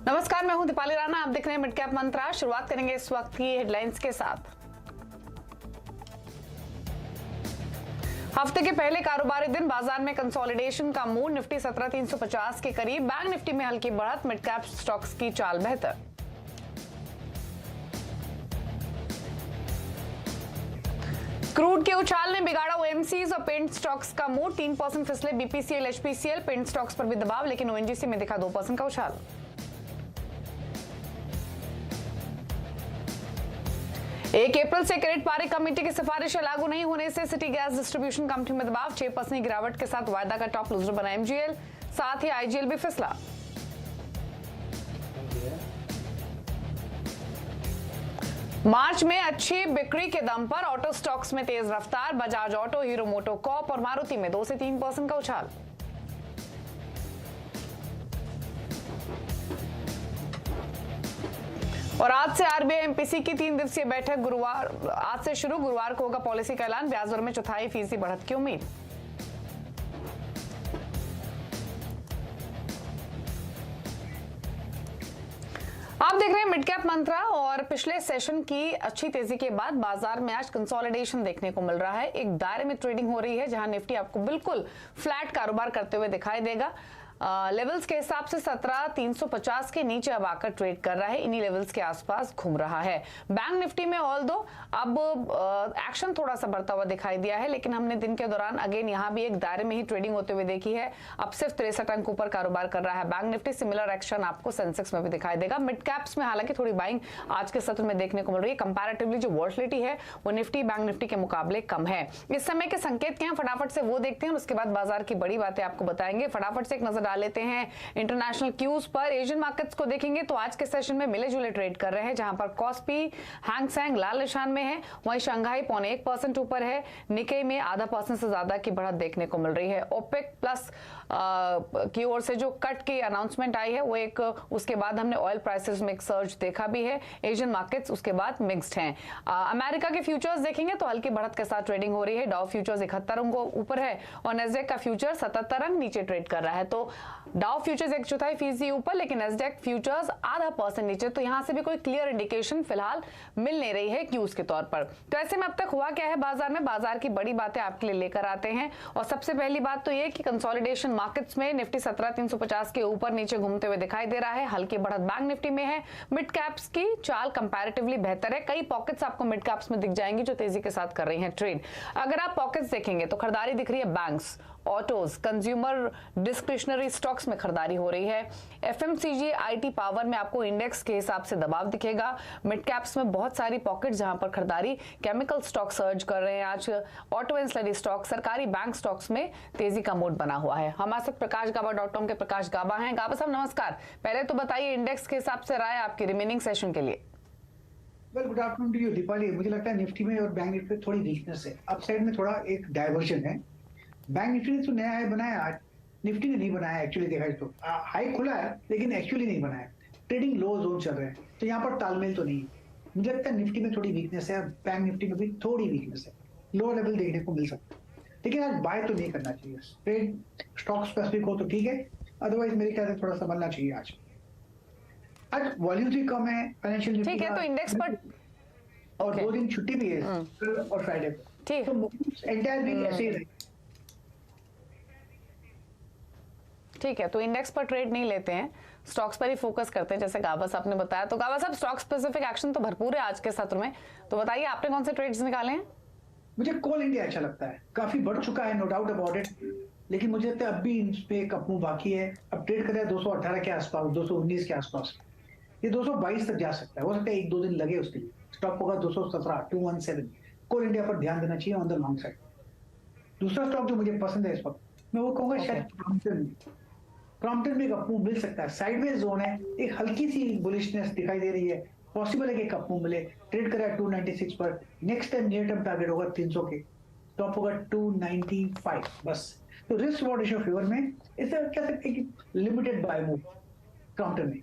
नमस्कार, मैं हूं दीपाली राणा। आप देख रहे हैं मिड कैप मंत्रा। शुरुआत करेंगे इस वक्त की हेडलाइंस के साथ। हफ्ते के पहले कारोबारी दिन बाजार में कंसोलिडेशन का मूड। निफ्टी 17,350 के करीब। बैंक निफ्टी में हल्की बढ़त। मिड कैप स्टॉक्स की चाल बेहतर। क्रूड के उछाल ने बिगाड़ा ओएमसीज और पेंट स्टॉक्स का मूड। 3% फिसले बीपीसीएल, एचपीसीएल। पेंट स्टॉक्स पर भी दबाव, लेकिन ओएनजीसी में दिखा 2% का उछाल। 1 अप्रैल से क्रेडिट पारिक कमेटी की सिफारिशें लागू नहीं होने से सिटी गैस डिस्ट्रीब्यूशन कंपनी में दबाव। 6% गिरावट के साथ वायदा का टॉप लूजर बना एमजीएल। साथ ही आईजीएल भी फिसला। मार्च में अच्छी बिक्री के दम पर ऑटो स्टॉक्स में तेज रफ्तार। बजाज ऑटो, हीरो मोटोकॉर्प और मारुति में 2 से 3% का उछाल। और आज से आरबीआई एमपीसी की 3 दिवसीय बैठक आज से शुरू। गुरुवार को होगा पॉलिसी का ऐलान। ब्याज दर में 0.25% बढ़त की उम्मीद। आप देख रहे हैं मिड कैप मंत्रा। और पिछले सेशन की अच्छी तेजी के बाद बाजार में आज कंसोलिडेशन देखने को मिल रहा है। एक दायरे में ट्रेडिंग हो रही है जहां निफ्टी आपको बिल्कुल फ्लैट कारोबार करते हुए दिखाई देगा। लेवल्स के हिसाब से 17,350 के नीचे अब आकर ट्रेड कर रहा है। इन्हीं लेवल्स के आसपास घूम रहा है। बैंक निफ्टी में ऑल्दो अब एक्शन थोड़ा सा बढ़ता हुआ दिखाई दिया है, लेकिन हमने दिन के दौरान अगेन यहां भी एक दायरे में ही ट्रेडिंग होते हुए देखी है। अब सिर्फ 63 अंक ऊपर कारोबार कर रहा है बैंक निफ्टी। सिमिलर एक्शन आपको सेंसेक्स में भी दिखाई देगा। मिड कैप्स में हालांकि थोड़ी बाइंग आज के सत्र में देखने को मिल रही है। कंपैरेटिवली जो वॉलेटिलिटी है वो निफ्टी बैंक निफ्टी के मुकाबले कम है। इस समय के संकेत क्या है फटाफट से वो देखते हैं, उसके बाद बाजार की बड़ी बातें आपको बताएंगे। फटाफट से एक नजर डाल लेते हैं इंटरनेशनल क्यूज पर। एशियन मार्केट्स को देखेंगे तो आज के सेशन में मिले जुले ट्रेड कर रहे हैं, जहां पर कॉस्पी, हैंगसेंग लाल निशान में है। वहीं शंघाई 0.25% ऊपर है। निकेई में 0.5% से ज्यादा की बढ़त देखने को मिल रही है। ओपेक प्लस की ओर से जो कट की अनाउंसमेंट आई है वो एक, उसके बाद हमने ऑयल प्राइसेस में एक सर्ज देखा भी है। एशियन मार्केट्स उसके बाद मिक्स्ड हैं। अमेरिका के फ्यूचर्स देखेंगे तो हल्की बढ़त के साथ ट्रेडिंग हो रही है। डाउ फ्यूचर्स 71 अंक ऊपर है और नेस्डैक का फ्यूचर 77 अंक नीचे ट्रेड कर रहा है। तो डाउ फ्यूचर्स 1/4% ऊपर, लेकिन नेस्डैक फ्यूचर्स 0.5% नीचे। तो यहां से भी कोई क्लियर इंडिकेशन फिलहाल मिल नहीं रही है क्यूज के तौर पर। तो ऐसे में अब तक हुआ क्या है बाजार में, बाजार की बड़ी बातें आपके लिए लेकर आते हैं। और सबसे पहली बात तो ये कि कंसोलिडेशन मार्केट्स में निफ्टी 17,350 के ऊपर नीचे घूमते हुए दिखाई दे रहा है। हल्की बढ़त बैंक निफ्टी में है। मिड कैप्स की चाल कंपैरेटिवली बेहतर है। कई पॉकेट्स आपको मिड कैप्स में दिख जाएंगी जो तेजी के साथ कर रही हैं ट्रेड। अगर आप पॉकेट्स देखेंगे तो खरीदारी दिख रही है banks, autos, consumer discretionary stocks में खरीदारी हो रही है। एफएमसीजी, आईटी, पावर में आपको इंडेक्स के हिसाब से दबाव दिखेगा। मिड कैप्स में बहुत सारी पॉकेट्स जहां पर खरीदारी, केमिकल स्टॉक सर्ज कर रहे हैं आज। ऑटो एंड स्टडी स्टॉक, सरकारी बैंक स्टॉक्स में तेजी का मूड बना हुआ है। हमारे साथ प्रकाशगाबा.com के प्रकाश गाबा हैं। गाबा साहब नमस्कार। पहले तो बताइए इंडेक्स के हिसाब से राय आपकी रिमेनिंग सेशन के लिए। Good afternoon to you Deepali. मुझे लगता है निफ्टी में और बैंक निफ्टी में थोड़ी वीकनेस है। अपसाइड में थोड़ा एक डायवर्जन है। बैंक निफ्टी ने तो नया हाई बनाया, आज निफ्टी ने नहीं बनाया। एक्चुअली देखा तो हाई खुला है लेकिन एक्चुअली नहीं बनाया। ट्रेडिंग लो जोन चल रहे हैं, तो यहाँ पर तालमेल तो नहीं है। मुझे लगता है निफ्टी में थोड़ी वीकनेस है, बैंक निफ्टी में भी थोड़ी वीकनेस है। लो लेवल देखने को मिल सकता है, लेकिन आज बाय तो नहीं करना चाहिए। ट्रेड स्टॉक स्पेसिफिक हो तो ठीक है, अदरवाइज मेरे ख्याल से थोड़ा संभलना चाहिए। आज वॉल्यूम भी कम है फाइनेंशियल, ठीक है। तो इंडेक्स पर और 2 दिन छुट्टी भी है और फ्राइडे को, ठीक, तो एंटायर वीक ऐसे ही रहे। ठीक है। तो इंडेक्स पर ट्रेड नहीं लेते हैं, स्टॉक्स पर ही फोकस करते हैं जैसे गाबा साहब ने बताया। तो गाबा साहब स्टॉक स्पेसिफिक एक्शन तो भरपूर है आज के सत्र में, तो बताइए आपने कौन से ट्रेड्स निकाले हैं? मुझे कोल इंडिया अच्छा लगता है, काफी बढ़ चुका है, नो डाउट अबाउट इट, लेकिन मुझे लगता है अब भी इस पे एक अपमूव बाकी है। अब ट्रेड कर रहा है 218 के आसपास, 219 के आसपास। ये 222 तक जा सकता है, हो सकता है 1-2 दिन लगे उसके लिए। स्टॉक होगा 217, 217। कोल इंडिया पर ध्यान देना चाहिए ऑन द लॉन्ग साइड। दूसरा स्टॉक जो मुझे पसंद है इस वक्त, मैं वो कहूंगा शायद प्रॉम्प्टन में एक अपमूव मिल सकता है। साइडवेज जोन है, एक हल्की सी बुलिशनेस दिखाई दे रही है। पॉसिबल है कि एक अपमूव मिले। ट्रेड करा 296 पर। Next time near term target होगा 300 के, टॉप होगा 295 बस। तो रिस्क रिवॉर्ड रेशियो फेवर में इसे कह सकते हैं कि लिमिटेड बाय मूव प्रॉम्प्टन में।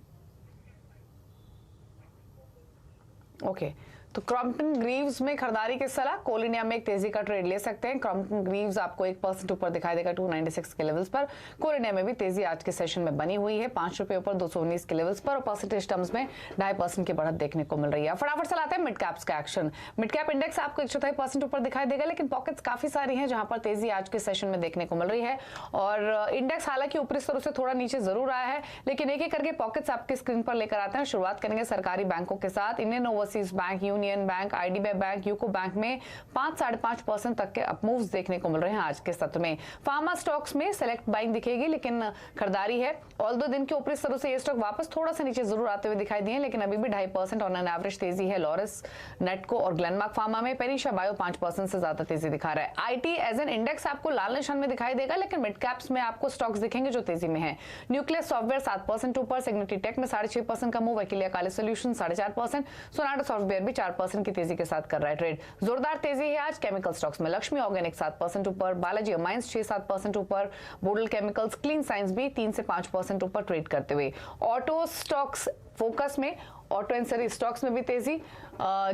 ओके, तो क्रॉम्पटन ग्रीव्स में खरीदारी की सलाह, कोल इंडिया में एक तेजी का ट्रेड ले सकते हैं। क्रॉम्पटन ग्रीव्स आपको 1% ऊपर दिखाई देगा 296 के लेवल्स पर। कोल इंडिया में भी तेजी आज के सेशन में बनी हुई है, 5 रुपए ऊपर 219 के लेवल्स पर, और परसेंटेज टर्म्स में 2.5% की बढ़त देखने को मिल रही है। फटाफट से लाते हैं मिड कैप्स का एक्शन। मिड कैप इंडेक्स आपको 1.4% ऊपर दिखाई देगा, लेकिन पॉकेट्स काफी सारी हैं जहां पर तेजी आज के सेशन में देखने को मिल रही है। और इंडेक्स हालांकि ऊपरी स्तरों से थोड़ा नीचे जरूर आया है, लेकिन एक एक करके पॉकेट्स आपके स्क्रीन पर लेकर आते हैं। शुरुआत करेंगे सरकारी बैंकों के साथ। Indian overseas bank, union bank, IDBI bank, UCO bank में 5-5.5% तक के अपमूव्स देखने को मिल रहे हैं आज के सत्र में। फार्मा स्टॉक्स में सेलेक्ट बाइंग दिखेगी, लेकिन खरीदारी है। ऑल्दो दिन के ऊपरी स्तरों से ये स्टॉक वापस थोड़ा सा नीचे जरूर आते हुए दिखाई दिए, लेकिन अभी भी 2.5% ऑन एन एवरेज तेजी है। लॉरस, नेटको और ग्लेनमार्क फार्मा में। पेनिशा बायो 5% से ज्यादा तेजी दिखा रहा है। आईटी एज एन इंडेक्स आपको लाल निशान में दिखाई देगा, लेकिन मिड कैप्स में आपको स्टॉक्स दिखेंगे जो तेजी में है। न्यूक्लियस सॉफ्टवेयर 7% ऊपर, सिग्निटी टेक में 6.5% का मूव, अकेलिया काली सॉल्यूशन 4.5%, सोनाटा सॉफ्टवेयर भी 4% की तेजी के साथ कर रहा है ट्रेड। जोरदार तेजी है आज केमिकल स्टॉक्स में। लक्ष्मी ऑर्गेनिक 7% ऊपर, बालाजी अमाइंस 6-7% ऊपर, बोडल केमिकल्स, क्लीन साइंस भी 3 से 5% ऊपर ट्रेड करते हुए। ऑटो स्टॉक्स फोकस में, ऑटो एंसरी स्टॉक्स में भी तेजी।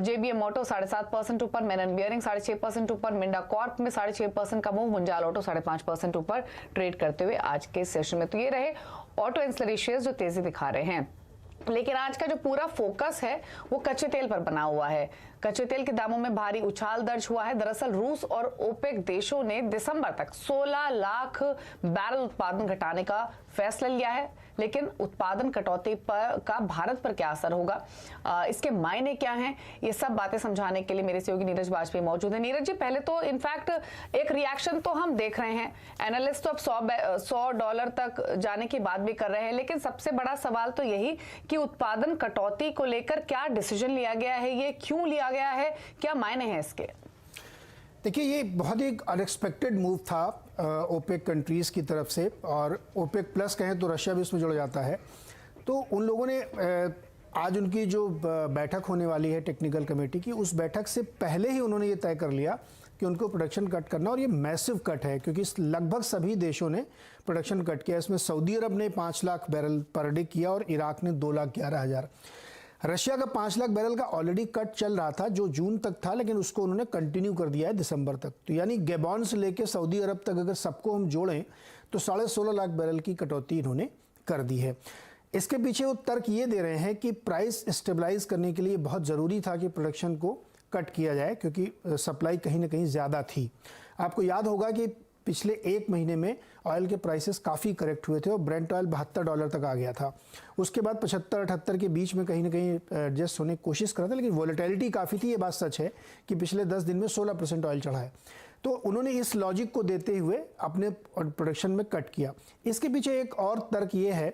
जेबीएम ऑटो 7.5% ऊपर, मेनन बियरिंग 6.5% ऊपर, मिंडा कॉर्प में 6.5% का मूव, मुंजाल ऑटो 5.5% ऊपर ट्रेड करते हुए आज के सेशन में। तो ये रहे ऑटो एंसरी शेयर्स जो तेजी दिखा रहे हैं। लेकिन आज का जो पूरा फोकस है वो कच्चे तेल पर बना हुआ है। कच्चे तेल के दामों में भारी उछाल दर्ज हुआ है। दरअसल रूस और ओपेक देशों ने दिसंबर तक 16 लाख बैरल उत्पादन घटाने का फैसला लिया है, लेकिन उत्पादन कटौती पर का भारत पर क्या असर होगा, इसके मायने क्या हैं, ये सब बातें समझाने के लिए मेरे सहयोगी नीरज वाजपेयी मौजूद है। नीरज जी, पहले तो इनफैक्ट एक रिएक्शन तो हम देख रहे हैं, एनालिस्ट तो अब $100 तक जाने की बात भी कर रहे हैं, लेकिन सबसे बड़ा सवाल तो यही कि उत्पादन कटौती को लेकर क्या डिसीजन लिया गया है, ये क्यों लिया गया है, क्या मायने हैं इसके? देखिए, ये बहुत ही अनएक्सपेक्टेड मूव था ओपेक कंट्रीज़ की तरफ से, और ओपेक प्लस कहें तो रशिया भी उसमें जुड़ जाता है। तो उन लोगों ने आज उनकी जो बैठक होने वाली है टेक्निकल कमेटी की, उस बैठक से पहले ही उन्होंने ये तय कर लिया कि उनको प्रोडक्शन कट करना, और ये मैसिव कट है क्योंकि लगभग सभी देशों ने प्रोडक्शन कट किया। इसमें सऊदी अरब ने 5 लाख बैरल पर डे किया और इराक ने 2,11,000। रशिया का 5 लाख बैरल का ऑलरेडी कट चल रहा था जो जून तक था, लेकिन उसको उन्होंने कंटिन्यू कर दिया है दिसंबर तक। तो यानी गैबॉन से लेकर सऊदी अरब तक अगर सबको हम जोड़ें तो 16.5 लाख बैरल की कटौती इन्होंने कर दी है। इसके पीछे वो तर्क ये दे रहे हैं कि प्राइस स्टेबलाइज करने के लिए बहुत ज़रूरी था कि प्रोडक्शन को कट किया जाए, क्योंकि सप्लाई कहीं ना कहीं ज़्यादा थी। आपको याद होगा कि पिछले 1 महीने में ऑयल के प्राइसेस काफ़ी करेक्ट हुए थे और ब्रेंट ऑयल $72 तक आ गया था। उसके बाद 75-78 के बीच में कहीं ना कहीं एडजस्ट होने की कोशिश करा था, लेकिन वॉलेटिलिटी काफ़ी थी। ये बात सच है कि पिछले 10 दिन में 16% ऑयल चढ़ा है। तो उन्होंने इस लॉजिक को देते हुए अपने प्रोडक्शन में कट किया। इसके पीछे एक और तर्क ये है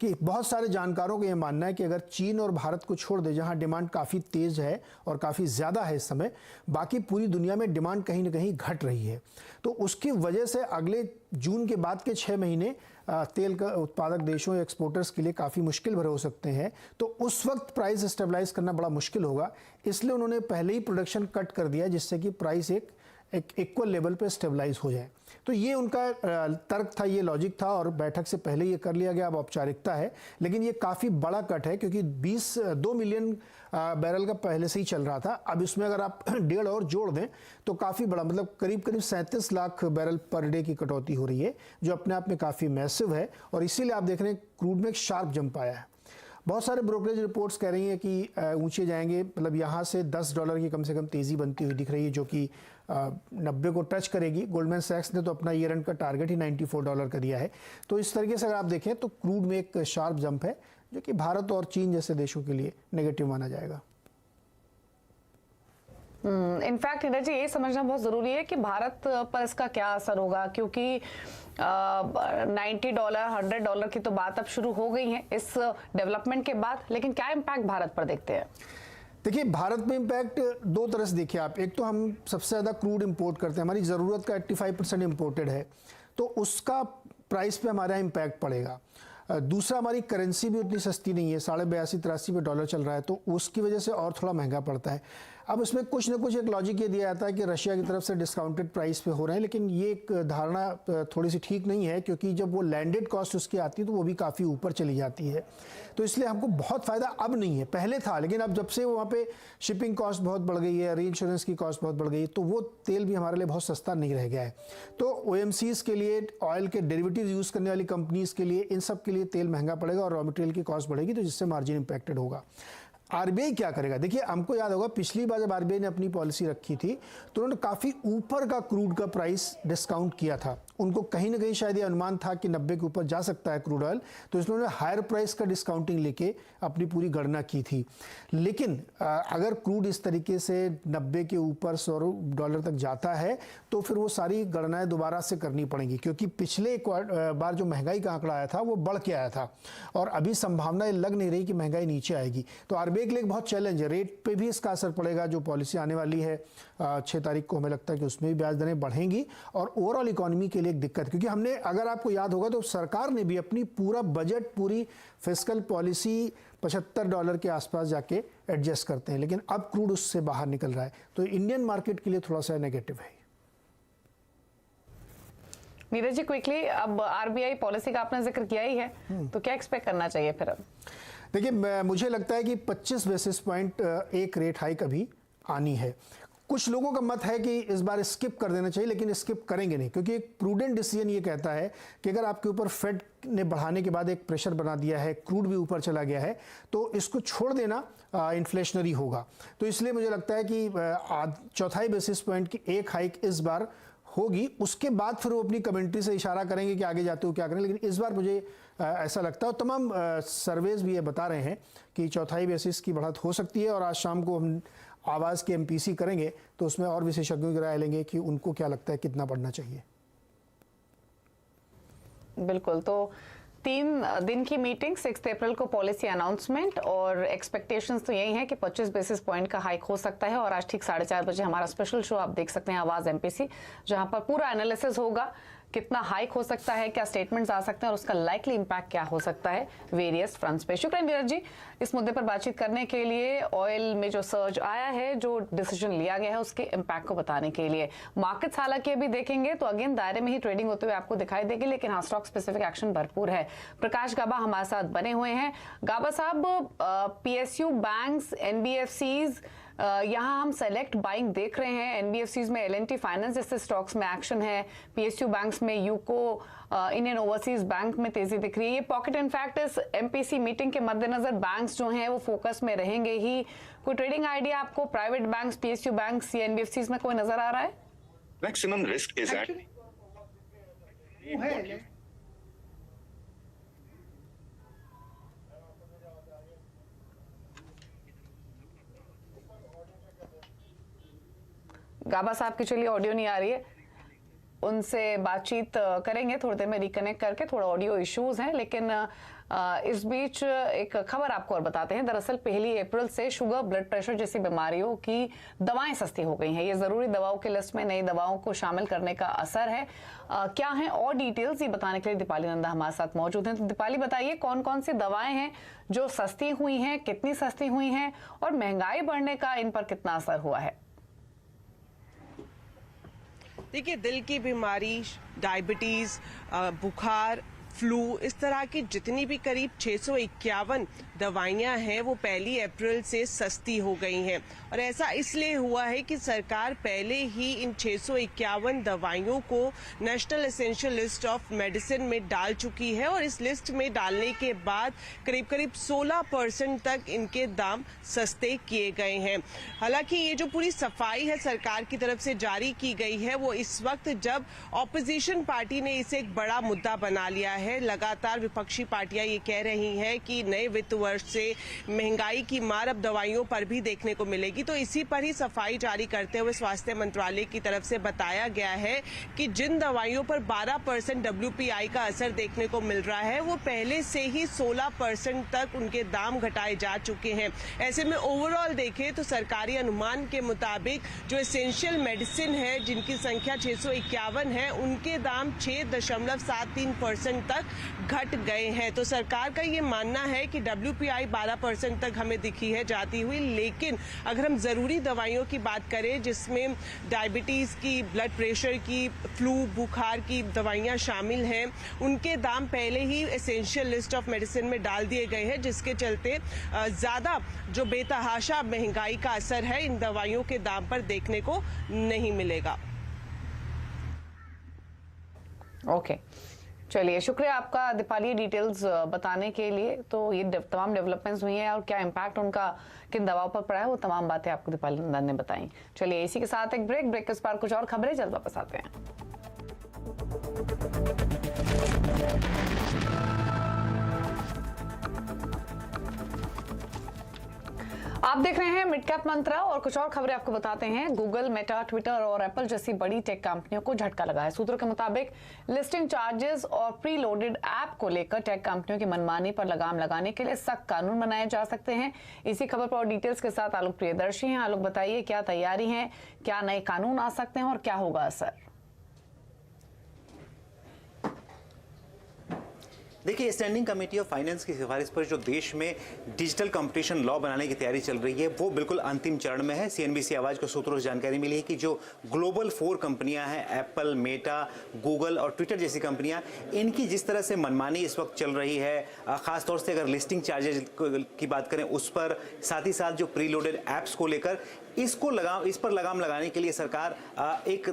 कि बहुत सारे जानकारों का ये मानना है कि अगर चीन और भारत को छोड़ दे, जहां डिमांड काफ़ी तेज़ है और काफ़ी ज़्यादा है इस समय, बाकी पूरी दुनिया में डिमांड कहीं ना कहीं घट रही है। तो उसकी वजह से अगले जून के बाद के 6 महीने तेल का उत्पादक देशों या एक्सपोर्टर्स के लिए काफ़ी मुश्किल भरे हो सकते हैं। तो उस वक्त प्राइस स्टेबलाइज करना बड़ा मुश्किल होगा, इसलिए उन्होंने पहले ही प्रोडक्शन कट कर दिया जिससे कि प्राइस एक इक्वल लेवल पे स्टेबलाइज हो जाए। तो ये उनका तर्क था, ये लॉजिक था, और बैठक से पहले ये कर लिया गया। अब औपचारिकता है, लेकिन ये काफ़ी बड़ा कट है क्योंकि 2 मिलियन बैरल का पहले से ही चल रहा था। अब इसमें अगर आप 1.5 और जोड़ दें तो काफ़ी बड़ा, मतलब करीब 37 लाख बैरल पर डे की कटौती हो रही है, जो अपने आप में काफ़ी मैसिव है। और इसीलिए आप देख रहे हैं क्रूड में एक शार्प जंप आया है। बहुत सारे ब्रोकरेज रिपोर्ट्स कह रही हैं कि ऊंचे जाएंगे, मतलब यहाँ से $10 की कम से कम तेज़ी बनती हुई दिख रही है, जो कि 90 को टच करेगी। गोल्डमैन सैक्स ने तो अपना ईयर एंड का टारगेट ही $94 का दिया है। तो इस तरीके से अगर आप देखें तो क्रूड में एक शार्प जंप है, जो कि भारत और चीन जैसे देशों के लिए नेगेटिव माना जाएगा। इनफैक्ट नीरज जी, ये समझना बहुत जरूरी है कि भारत पर इसका क्या असर होगा, क्योंकि $90 $100 की तो बात अब शुरू हो गई है इस डेवलपमेंट के बाद, लेकिन क्या इम्पैक्ट भारत पर देखते हैं? देखिए, भारत में इम्पैक्ट 2 तरह से देखिए आप। एक तो हम सबसे ज़्यादा क्रूड इंपोर्ट करते हैं, हमारी ज़रूरत का 85% इम्पोर्टेड है, तो उसका प्राइस पे हमारा इम्पैक्ट पड़ेगा। दूसरा, हमारी करेंसी भी उतनी सस्ती नहीं है, $82-83 पे डॉलर चल रहा है, तो उसकी वजह से और थोड़ा महंगा पड़ता है। अब उसमें कुछ ना कुछ एक लॉजिक ये दिया जाता है कि रशिया की तरफ से डिस्काउंटेड प्राइस पे हो रहे हैं, लेकिन ये एक धारणा थोड़ी सी ठीक नहीं है, क्योंकि जब वो लैंडेड कॉस्ट उसकी आती है तो वो भी काफ़ी ऊपर चली जाती है। तो इसलिए हमको बहुत फ़ायदा अब नहीं है, पहले था, लेकिन अब जब से वहाँ पे शिपिंग कॉस्ट बहुत बढ़ गई है, री इंश्योरेंस की कॉस्ट बहुत बढ़ गई है, तो वो तेल भी हमारे लिए बहुत सस्ता नहीं रह गया है। तो OMCs के लिए, ऑयल के डेरिवेटिव यूज़ करने वाली कंपनीज़ के लिए, इन सब के लिए तेल महंगा पड़ेगा और रॉ मटेरियल की कॉस्ट बढ़ेगी, तो जिससे मार्जिन इंपैक्टेड होगा। RBI क्या करेगा? देखिए, हमको याद होगा पिछली बार जब RBI ने अपनी पॉलिसी रखी थी तो उन्होंने काफ़ी ऊपर का क्रूड का प्राइस डिस्काउंट किया था। उनको कहीं ना कहीं शायद ये अनुमान था कि 90 के ऊपर जा सकता है क्रूड ऑयल, तो इसलिए उन्होंने हायर प्राइस का डिस्काउंटिंग लेके अपनी पूरी गणना की थी। लेकिन अगर क्रूड इस तरीके से 90 के ऊपर $100 तक जाता है तो फिर वो सारी गणनाएं दोबारा से करनी पड़ेंगी, क्योंकि पिछले बार जो महंगाई का आंकड़ा आया था वो बढ़ के आया था और अभी संभावना लग नहीं रही कि महंगाई नीचे आएगी। तो RBI के लिए बहुत चैलेंज है, रेट पे भी इसका असर पड़ेगा। जो पॉलिसी आने वाली है 6 तारीख को, हमें लगता है कि उसमें भी ब्याज दरें बढ़ेंगी और ओवरऑल इकोनॉमी के लिए एक दिक्कत, क्योंकि हमने, अगर आपको याद होगा तो सरकार ने भी अपनी पूरा बजट, पूरी फिस्कल पॉलिसी $75 के आसपास जाके एडजस्ट करते हैं, लेकिन अब क्रूड उससे बाहर निकल रहा है, तो इंडियन मार्केट के लिए थोड़ा सा नेगेटिव है। नीरज जी, क्विकली, अब RBI पॉलिसी का आपने जिक्र किया ही है, तो क्या एक्सपेक्ट करना चाहिए फिर अब? देखिए, मुझे लगता है कि 25 बेसिस पॉइंट एक रेट हाइक अभी आनी है। कुछ लोगों का मत है कि इस बार स्किप कर देना चाहिए, लेकिन स्किप करेंगे नहीं, क्योंकि एक प्रूडेंट डिसीजन ये कहता है कि अगर आपके ऊपर फेड ने बढ़ाने के बाद एक प्रेशर बना दिया है, क्रूड भी ऊपर चला गया है, तो इसको छोड़ देना इन्फ्लेशनरी होगा। तो इसलिए मुझे लगता है कि 1/4 बेसिस पॉइंट की एक हाइक इस बार होगी। उसके बाद फिर वो अपनी कमेंट्री से इशारा करेंगे कि आगे जाते हुए क्या करें, लेकिन इस बार मुझे ऐसा लगता है, और तमाम सर्वेज भी ये बता रहे हैं कि 1/4 बेसिस की बढ़त हो सकती है। और आज शाम को हम आवाज़ की MPC करेंगे तो उसमें और विशेषज्ञों की राय लेंगे कि उनको क्या लगता है कितना बढ़ना चाहिए। बिल्कुल, तो 3 दिन की मीटिंग, 6 अप्रैल को पॉलिसी अनाउंसमेंट, और एक्सपेक्टेशंस तो यही है कि 25 बेसिस पॉइंट का हाइक हो सकता है। और आज ठीक 4:30 बजे हमारा स्पेशल शो आप देख सकते हैं, आवाज़ MPC, जहां पर पूरा एनालिसिस होगा, कितना हाइक हो सकता है, क्या स्टेटमेंट्स आ सकते हैं और उसका लाइकली इंपैक्ट क्या हो सकता है वेरियस फ्रंट्स पे। शुक्रिया नीरज जी इस मुद्दे पर बातचीत करने के लिए, ऑयल में जो सर्ज आया है, जो डिसीजन लिया गया है, उसके इंपैक्ट को बताने के लिए। मार्केट्स हालांकि अभी देखेंगे तो अगेन दायरे में ही ट्रेडिंग होते हुए आपको दिखाई देगी, लेकिन हाँ, स्टॉक स्पेसिफिक एक्शन भरपूर है। प्रकाश गाबा हमारे साथ बने हुए हैं। गाबा साहब, PSU बैंक्स, NBFCs, यहाँ हम सेलेक्ट बाइंग देख रहे हैं। NBFCs में L&T फाइनेंस जैसे स्टॉक्स में एक्शन है, PSU बैंक्स में यूको, इंडियन ओवरसीज बैंक में तेजी दिख रही है। ये पॉकेट इनफैक्ट इस MPC मीटिंग के मद्देनजर बैंक्स जो हैं वो फोकस में रहेंगे ही। कोई ट्रेडिंग आइडिया आपको प्राइवेट बैंक्स, PSU बैंक्स या NBFCs में कोई नजर आ रहा है? मैक्सिमम रिस्क इज एट गाबा साहब की चलिए ऑडियो नहीं आ रही है, उनसे बातचीत करेंगे थोड़ी देर में रिकनेक्ट करके, थोड़ा ऑडियो इश्यूज हैं। लेकिन इस बीच एक खबर आपको और बताते हैं। दरअसल 1 अप्रैल से शुगर, ब्लड प्रेशर जैसी बीमारियों की दवाएं सस्ती हो गई हैं। ये जरूरी दवाओं की लिस्ट में नई दवाओं को शामिल करने का असर है। क्या है और डिटेल्स, ये बताने के लिए दीपाली नंदा हमारे साथ मौजूद हैं। तो दीपाली, बताइए कौन कौन सी दवाएं हैं जो सस्ती हुई हैं, कितनी सस्ती हुई हैं और महंगाई बढ़ने का इन पर कितना असर हुआ है? देखिए, दिल की बीमारी, डायबिटीज, बुखार, फ्लू, इस तरह की जितनी भी करीब 651 दवाइयां हैं वो 1 अप्रैल से सस्ती हो गई हैं। और ऐसा इसलिए हुआ है कि सरकार पहले ही इन 651 दवाइयों को national essential list of medicine में डाल चुकी है और इस लिस्ट में डालने के बाद करीब करीब 16% तक इनके दाम सस्ते किए गए हैं। हालांकि ये जो पूरी सफाई है सरकार की तरफ से जारी की गई है वो इस वक्त जब ऑपोजिशन पार्टी ने इसे एक बड़ा मुद्दा बना लिया है। लगातार विपक्षी पार्टियां ये कह रही हैं कि नए वित्त वर्ष से महंगाई की मार अब दवाइयों पर भी देखने को मिलेगी। तो इसी पर ही सफाई जारी करते हुए स्वास्थ्य मंत्रालय की तरफ से बताया गया है कि जिन दवाइयों पर 12% WPI का असर देखने को मिल रहा है वो पहले से ही 16% तक उनके दाम घटाए जा चुके हैं। ऐसे में ओवरऑल देखें तो सरकारी अनुमान के मुताबिक जो एसेंशियल मेडिसिन है जिनकी संख्या 651 है उनके दाम 6.73% तक घट गए हैं। तो सरकार का ये मानना है कि WPI 12% तक हमें दिखी है जाती हुई, लेकिन अगर हम ज़रूरी दवाइयों की बात करें जिसमें डायबिटीज़ की, ब्लड प्रेशर की, फ्लू बुखार की दवाइयाँ शामिल हैं, उनके दाम पहले ही एसेंशियल लिस्ट ऑफ मेडिसिन में डाल दिए गए हैं, जिसके चलते ज़्यादा जो बेतहाशा महंगाई का असर है इन दवाइयों के दाम पर देखने को नहीं मिलेगा। ओके, चलिए शुक्रिया आपका दीपाली डिटेल्स बताने के लिए। तो ये तमाम डेवलपमेंट्स हुई हैं और क्या इम्पैक्ट उनका किन दवाओं पर पड़ा है, वो तमाम बातें आपको दीपाली नंदन ने बताई। चलिए इसी के साथ एक ब्रेक के बाद कुछ और खबरें जल्द वापस आते हैं। आप देख रहे हैं मिड कैप मंत्रा और कुछ और खबरें आपको बताते हैं। गूगल, मेटा, ट्विटर और एप्पल जैसी बड़ी टेक कंपनियों को झटका लगा है। सूत्रों के मुताबिक लिस्टिंग चार्जेस और प्री लोडेड ऐप को लेकर टेक कंपनियों की मनमानी पर लगाम लगाने के लिए सख्त कानून बनाए जा सकते हैं। इसी खबर पर और डिटेल्स के साथ आलोक प्रियदर्शी हैं। आलोक, बताइए क्या तैयारी है, क्या नए कानून आ सकते हैं और क्या होगा असर? देखिए, स्टैंडिंग कमेटी ऑफ फाइनेंस की सिफारिश पर जो देश में डिजिटल कंपटीशन लॉ बनाने की तैयारी चल रही है वो बिल्कुल अंतिम चरण में है। CNBC आवाज को सूत्रों से जानकारी मिली है कि जो ग्लोबल 4 कंपनियां हैं, एप्पल, मेटा, गूगल और ट्विटर जैसी कंपनियां, इनकी जिस तरह से मनमानी इस वक्त चल रही है, खासतौर से अगर लिस्टिंग चार्जेस की बात करें उस पर, साथ ही साथ जो प्री लोडेड ऐप्स को लेकर इस पर लगाम लगाने के लिए सरकार एक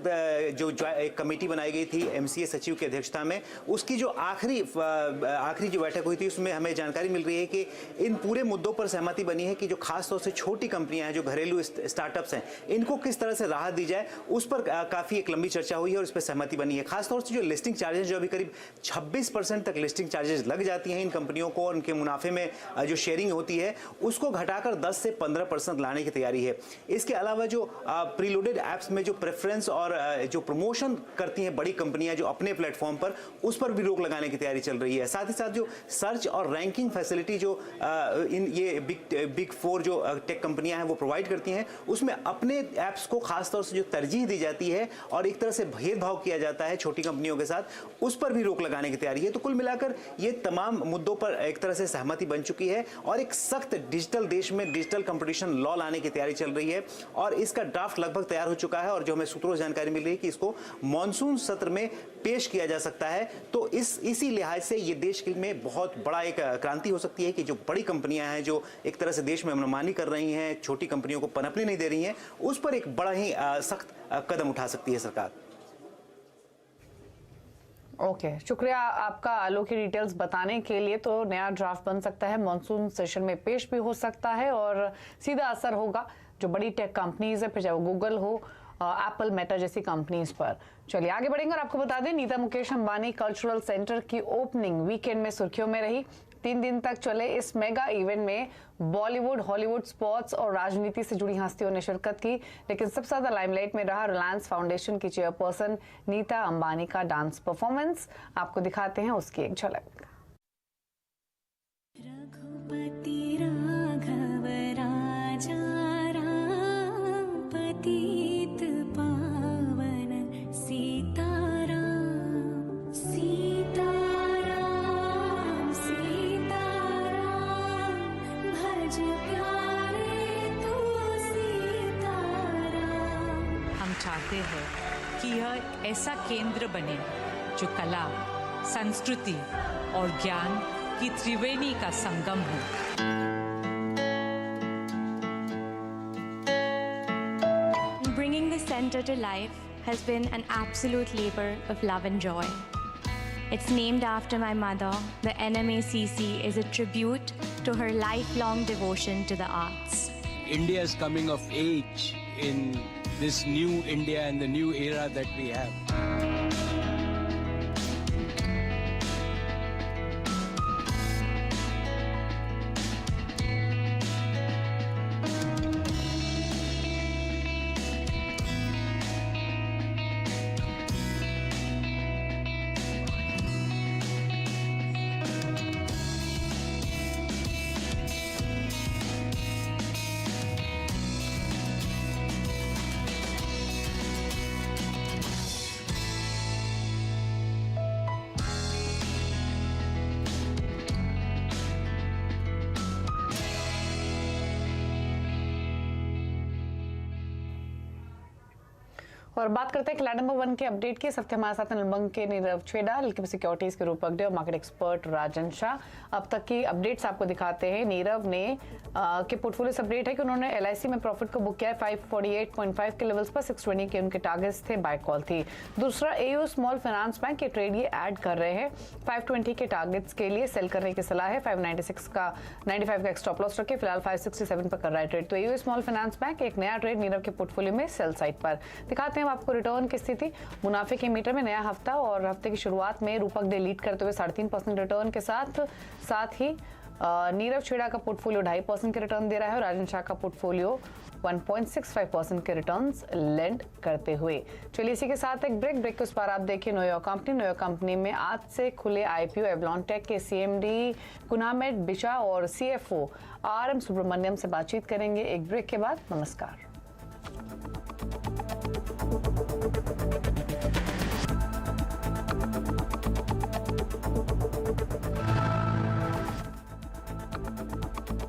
कमेटी बनाई गई थी MCA सचिव की अध्यक्षता में। उसकी जो आखिरी जो बैठक हुई थी उसमें हमें जानकारी मिल रही है कि इन पूरे मुद्दों पर सहमति बनी है कि जो खासतौर से छोटी कंपनियां हैं, जो घरेलू स्टार्टअप्स हैं, इनको किस तरह से राहत दी जाए, उस पर काफी एक लंबी चर्चा हुई है और इस पर सहमति बनी है। खासतौर से जो लिस्टिंग चार्जेस, जो अभी करीब 26% तक लिस्टिंग चार्जेस लग जाती हैं इन कंपनियों को, और उनके मुनाफे में जो शेयरिंग होती है उसको घटाकर 10 से 15% लाने की तैयारी है। इसके अलावा जो प्रीलोडेड ऐप्स में जो प्रेफरेंस और जो प्रमोशन करती हैं बड़ी कंपनियां जो अपने प्लेटफॉर्म पर, उस पर भी रोक लगाने की तैयारी चल रही है। साथ ही साथ जो सर्च और रैंकिंग फैसिलिटी जो ये बिग 4 जो टेक कंपनियां हैं वो प्रोवाइड करती हैं, उसमें अपने ऐप्स को खासतौर से जो तरजीह दी जाती है और एक तरह से भेदभाव किया जाता है छोटी कंपनियों के साथ, उस पर भी रोक लगाने की तैयारी है। तो कुल मिलाकर ये तमाम मुद्दों पर एक तरह से सहमति बन चुकी है और एक सख्त डिजिटल देश में डिजिटल कंपटीशन लॉ लाने की तैयारी चल रही है और इसका ड्राफ्ट लगभग तैयार हो चुका है और जो हमें सूत्रों से जानकारी मिल रही है कि इसको मॉनसून सत्र में पेश किया जा सकता है। तो इसी लिहाज से ये देश में बहुत बड़ा एक क्रांति हो सकती है कि जो बड़ी कंपनियां हैं जो एक तरह से देश में मनमानी कर रही हैं, छोटी कंपनियों को पनपने नहीं दे रही हैं, उस पर एक बड़ा ही सख्त कदम उठा सकती है सरकार। ओके, शुक्रिया आपका आलोक की डिटेल्स बताने के लिए। तो नया ड्राफ्ट बन सकता है, मॉनसून सेशन में पेश भी हो सकता है और सीधा असर होगा जो बड़ी टेक कंपनीज है, फिर चाहे वो गूगल हो, एप्पल, मेटा जैसी कंपनीज पर। चलिए आगे बढ़ेंगे और आपको बता दें, नीता मुकेश अंबानी कल्चरल सेंटर की ओपनिंग वीकेंड में सुर्खियों में रही। 3 दिन तक चले इस मेगा इवेंट में बॉलीवुड, हॉलीवुड, स्पोर्ट्स और राजनीति से जुड़ी हस्तियों ने शिरकत की, लेकिन सबसे ज्यादा लाइमलाइट में रहा रिलायंस फाउंडेशन की चेयरपर्सन नीता अंबानी का डांस परफॉर्मेंस। आपको दिखाते हैं उसकी एक झलक। रघुपति राघव राजा राम, पतित पावन सीताराम, सीताराम सीताराम, भज प्यारे तू सीताराम। हम चाहते हैं कि यह ऐसा केंद्र बने जो कला, संस्कृति और ज्ञान की त्रिवेणी का संगम हो। Bringing the center to life has been an absolute labor of love and joy. It's named after my mother. The NMACC is a tribute to her lifelong devotion to the arts. India is coming of age in this new India and the new era that we have. और बात करते हैं class number 1 के update की। इस हफ्ते हमारे साथ निर्मंग के नीरव छेड़ा, एलकेपी सिक्योरिटीज के रूपक डे और मार्केट एक्सपर्ट राजन शाह। अब तक की अपडेट्स आपको दिखाते हैं। नीरव ने के पोर्टफोलियो से अपडेट है कि उन्होंने एलआईसी में प्रॉफिट को बुक किया है 548.5 के लेवल्स पर। 620 के उनके टारगेट्स थे, बाय कॉल थी। दूसरा एयू स्मॉल फाइनेंस बैंक के ट्रेड ये ऐड कर रहे हैं। 520 के टारगेट्स के लिए सेल करने की सलाह है। 596 का 95 का स्टॉप लॉस रखे, फिलहाल 567 पर कर रहा है ट्रेड। तो एयू स्मॉल फाइनेंस बैंक एक नया ट्रेड नीरव के पोर्टफोलियो में सेल साइड पर। दिखाते हैं आपको रिटर्न की स्थिति। मुनाफे के मीटर में नया हफ्ता और हफ्ते की शुरुआत में रूपक डे लीड करते हुए 3.5% रिटर्न के साथ ही नीरव छेड़ा का पोर्टफोलियो 2.5% के रिटर्न दे रहा है और राजन शाह का पोर्टफोलियो 1.65% के रिटर्न्स लेंड करते हुए। चलिए इसी के साथ एक ब्रेक के उस पार आप देखिए न्यूयॉर्क कंपनी में आज से खुले आईपीओ एवलॉन टेक के सीएमडी कुनामेट बिशा और सीएफओ आरएम सुब्रमण्यम से बातचीत करेंगे एक ब्रेक के बाद। नमस्कार।